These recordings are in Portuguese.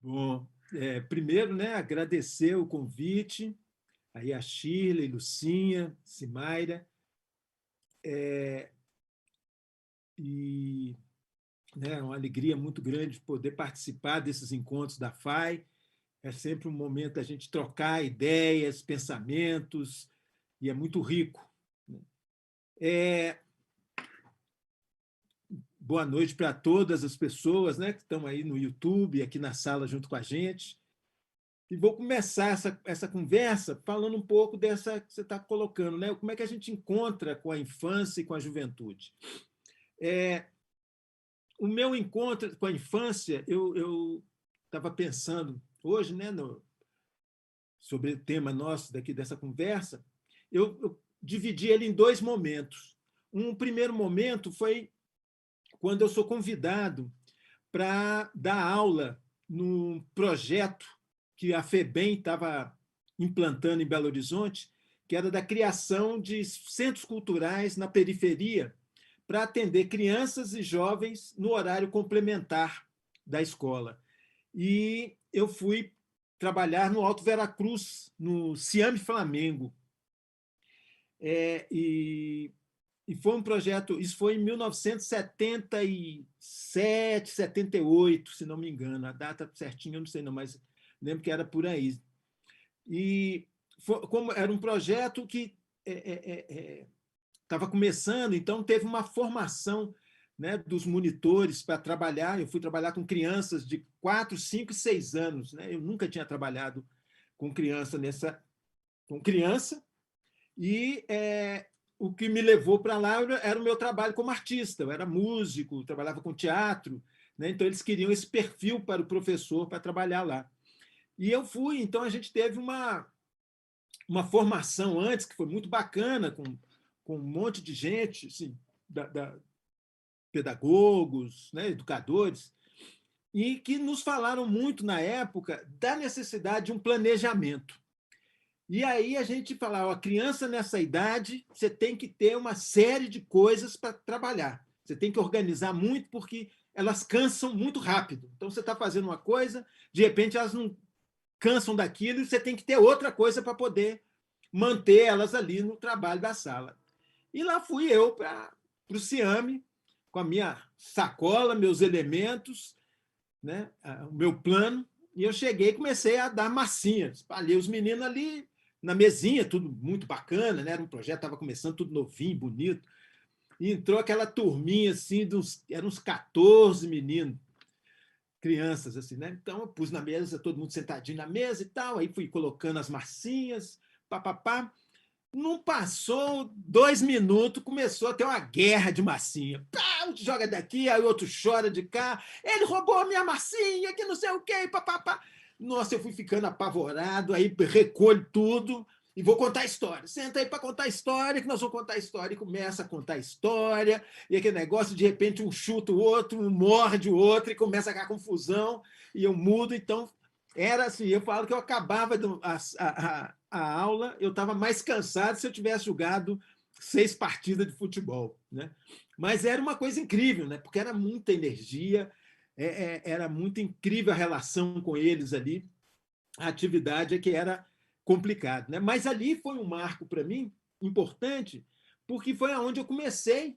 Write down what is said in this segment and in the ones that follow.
Bom, primeiro, né, agradecer o convite, aí a Shirley, Lucinha, Cimaira, e né, é uma alegria muito grande poder participar desses encontros da FAI. É sempre um momento da gente trocar ideias, pensamentos, e é muito rico. É, Boa noite para todas as pessoas, né, que estão aí no YouTube, aqui na sala junto com a gente. E vou começar essa conversa falando um pouco dessa que você está colocando, né? Como é que a gente encontra com a infância e com a juventude? É, o meu encontro com a infância, eu estava pensando hoje, né, sobre o tema nosso daqui dessa conversa, eu dividi ele em dois momentos. Um primeiro momento foi quando eu sou convidado para dar aula num projeto que a FEBEM estava implantando em Belo Horizonte, que era da criação de centros culturais na periferia para atender crianças e jovens no horário complementar da escola. E eu fui trabalhar no Alto Veracruz, no Ciame Flamengo. E foi um projeto, isso foi em 1977, 78, se não me engano, a data certinha eu não sei não, mas lembro que era por aí. E como era um projeto que estava começando, então teve uma formação, né, dos monitores para trabalhar. Eu fui trabalhar com crianças de 4, 5 e 6 anos. Né? Eu nunca tinha trabalhado com com criança, e o que me levou para lá era o meu trabalho como artista. Eu era músico, trabalhava com teatro, né? Então eles queriam esse perfil para o professor para trabalhar lá. E eu fui, então a gente teve uma formação antes que foi muito bacana, com um monte de gente, assim, pedagogos, né, educadores, e que nos falaram muito na época da necessidade de um planejamento. E aí a gente falava, a criança nessa idade, você tem que ter uma série de coisas para trabalhar. Você tem que organizar muito, porque elas cansam muito rápido. Então, você está fazendo uma coisa, de repente elas não cansam daquilo, e você tem que ter outra coisa para poder manter elas ali no trabalho da sala. E lá fui eu para o Ciame, com a minha sacola, meus elementos, né, o meu plano, e eu cheguei e comecei a dar massinhas. Espalhei os meninos ali na mesinha, tudo muito bacana, né? Era um projeto, estava começando tudo novinho, bonito. E entrou aquela turminha assim, eram uns 14 meninos, crianças, assim, né? Então eu pus na mesa, todo mundo sentadinho na mesa e tal, aí fui colocando as massinhas, papapá. Não passou 2 minutos, começou a ter uma guerra de massinha. Pá, um joga daqui, aí o outro chora de cá. Ele roubou a minha massinha, que não sei o quê, papapá. Nossa, eu fui ficando apavorado, aí recolho tudo e vou contar a história. Senta aí para contar a história, que nós vamos contar a história. E começa a contar a história, e aquele negócio, de repente, um chuta o outro, um morde o outro, e começa aquela confusão, e eu mudo. Então, era assim, eu falo que eu acabava a aula, eu estava mais cansado se eu tivesse jogado 6 partidas de futebol. Né? Mas era uma coisa incrível, né? Porque era muita energia, era muito incrível a relação com eles ali, a atividade é que era complicado. Né? Mas ali foi um marco para mim importante, porque foi aonde eu comecei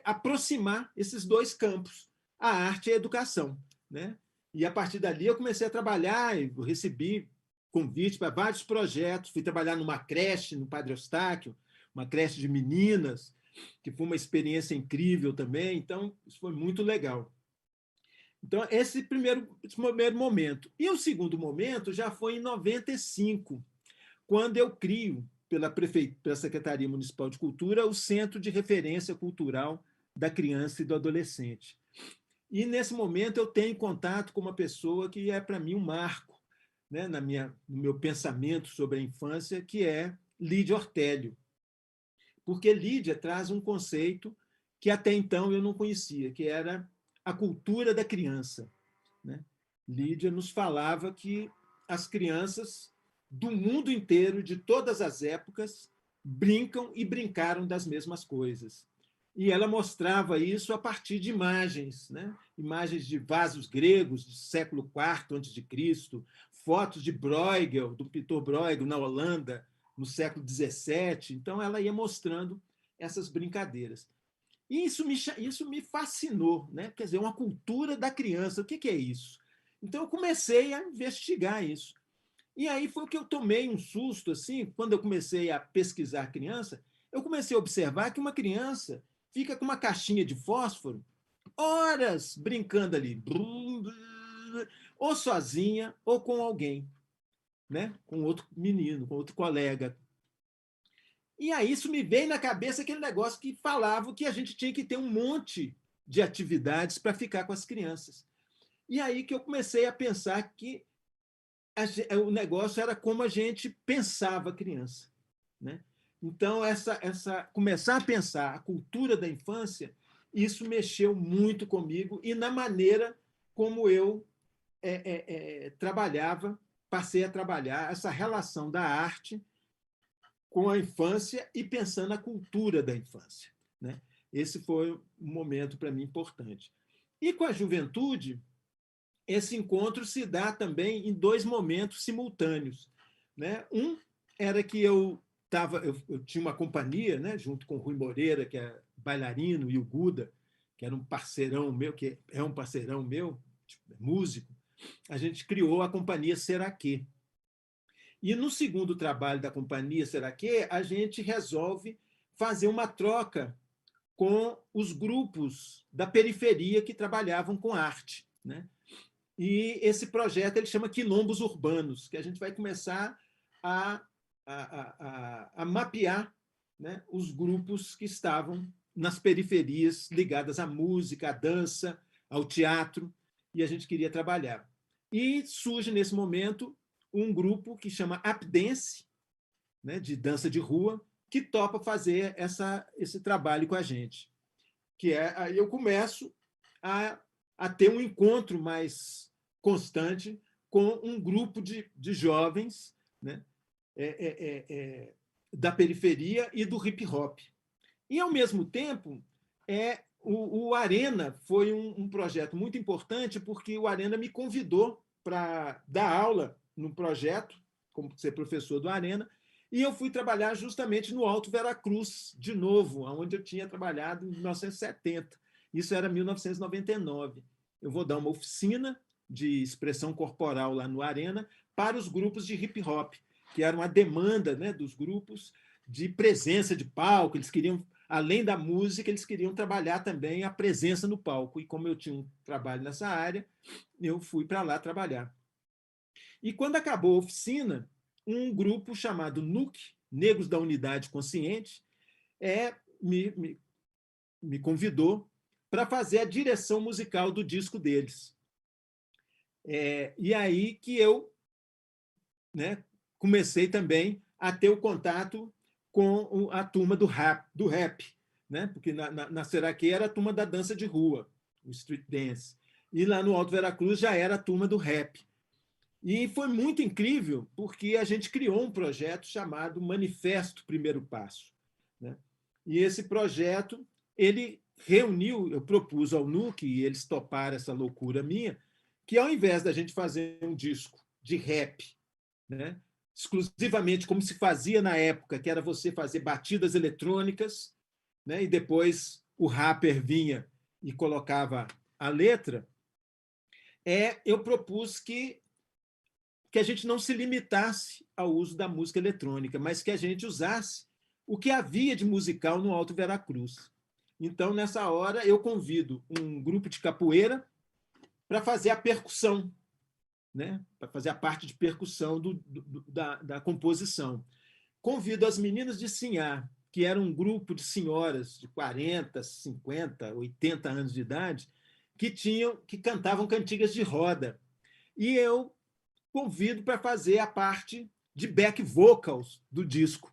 aproximar esses dois campos, a arte e a educação. Né? E a partir dali eu comecei a trabalhar, eu recebi convite para vários projetos, fui trabalhar numa creche no Padre Eustáquio, uma creche de meninas, que foi uma experiência incrível também, então isso foi muito legal. Então, esse primeiro momento. E o segundo momento já foi em 95, quando eu crio, pela Secretaria Municipal de Cultura, o Centro de Referência Cultural da Criança e do Adolescente. E, nesse momento, eu tenho contato com uma pessoa que é, para mim, um marco, né, no meu pensamento sobre a infância, que é Lídia Ortélio. Porque Lídia traz um conceito que até então eu não conhecia, que era a cultura da criança. Né? Lídia nos falava que as crianças do mundo inteiro, de todas as épocas, brincam e brincaram das mesmas coisas. e ela mostrava isso a partir de imagens, né? Imagens de vasos gregos do século IV a.C., fotos de Bruegel, do pintor Bruegel, na Holanda, no século XVII. Então, ela ia mostrando essas brincadeiras. E isso me fascinou, né? Quer dizer, uma cultura da criança. O que é isso? Então, eu comecei a investigar isso. E aí foi que eu tomei um susto, assim, quando eu comecei a pesquisar criança, eu comecei a observar que uma criança fica com uma caixinha de fósforo horas brincando ali, ou sozinha ou com alguém, né? Com outro menino, com outro colega. E aí isso me veio na cabeça aquele negócio que falava que a gente tinha que ter um monte de atividades para ficar com as crianças. E aí que eu comecei a pensar que o negócio era como a gente pensava a criança, né? Então, começar a pensar a cultura da infância, isso mexeu muito comigo e na maneira como eu trabalhava, passei a trabalhar essa relação da arte com a infância e pensando a cultura da infância, né? Esse foi um momento para mim importante. E com a juventude, esse encontro se dá também em dois momentos simultâneos, né? Um era que eu tinha uma companhia, né, junto com o Rui Moreira, que é bailarino, e o Guda, que era um parceirão meu, que é um parceirão meu, músico. A gente criou a companhia Seraquê. E no segundo trabalho da companhia Seraquê, a gente resolve fazer uma troca com os grupos da periferia que trabalhavam com arte, né? E esse projeto ele chama Quilombos Urbanos, que a gente vai começar a, a mapear, né, os grupos que estavam nas periferias ligadas à música, à dança, ao teatro, e a gente queria trabalhar. E surge, nesse momento, um grupo que chama Updance, né, de dança de rua, que topa fazer esse trabalho com a gente. Aí eu começo a ter um encontro mais constante com um grupo de jovens, né, da periferia e do hip hop. E, ao mesmo tempo, o Arena foi um projeto muito importante, porque o Arena me convidou para dar aula num projeto, como ser professor do Arena, e eu fui trabalhar justamente no Alto Veracruz, de novo, onde eu tinha trabalhado em 1970. Isso era 1999. Eu vou dar uma oficina de expressão corporal lá no Arena para os grupos de hip hop, que era uma demanda, né, dos grupos de presença de palco. Eles queriam, além da música, eles queriam trabalhar também a presença no palco. E como eu tinha um trabalho nessa área, eu fui para lá trabalhar. E quando acabou a oficina, um grupo chamado NUC, Negros da Unidade Consciente, me convidou para fazer a direção musical do disco deles. E aí que eu, né, comecei também a ter o contato com a turma do rap, né? Porque na Seraquê era a turma da dança de rua, o street dance. E lá no Alto Veracruz já era a turma do rap. E foi muito incrível, porque a gente criou um projeto chamado Manifesto Primeiro Passo, né? E esse projeto, ele reuniu, eu propus ao NUC, e eles toparam essa loucura minha, que ao invés da gente fazer um disco de rap, né, exclusivamente como se fazia na época, que era você fazer batidas eletrônicas, né, e depois o rapper vinha e colocava a letra, eu propus que a gente não se limitasse ao uso da música eletrônica, mas que a gente usasse o que havia de musical no Alto Veracruz. Então, nessa hora, eu convido um grupo de capoeira para fazer a percussão, né? Para fazer a parte de percussão da composição. Convido as meninas de Sinhá, que era um grupo de senhoras de 40, 50, 80 anos de idade, que cantavam cantigas de roda. E eu convido para fazer a parte de back vocals do disco.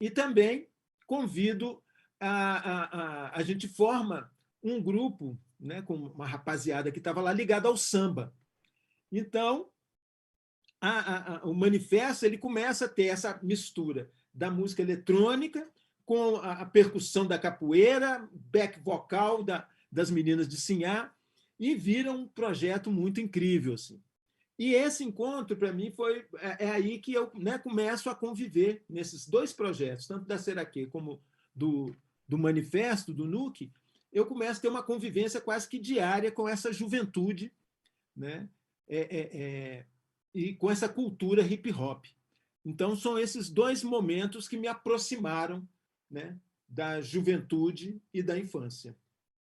E também convido a gente forma um grupo, né, com uma rapaziada que estava lá ligada ao samba. Então, o manifesto ele começa a ter essa mistura da música eletrônica com a percussão da capoeira, back vocal das meninas de Sinhá, e vira um projeto muito incrível. Assim. E esse encontro, para mim, é aí que eu, né, começo a conviver nesses dois projetos, tanto da Seraquê como do Manifesto, do NUC, eu começo a ter uma convivência quase que diária com essa juventude, né? E com essa cultura hip hop. Então, são esses dois momentos que me aproximaram, né, da juventude e da infância.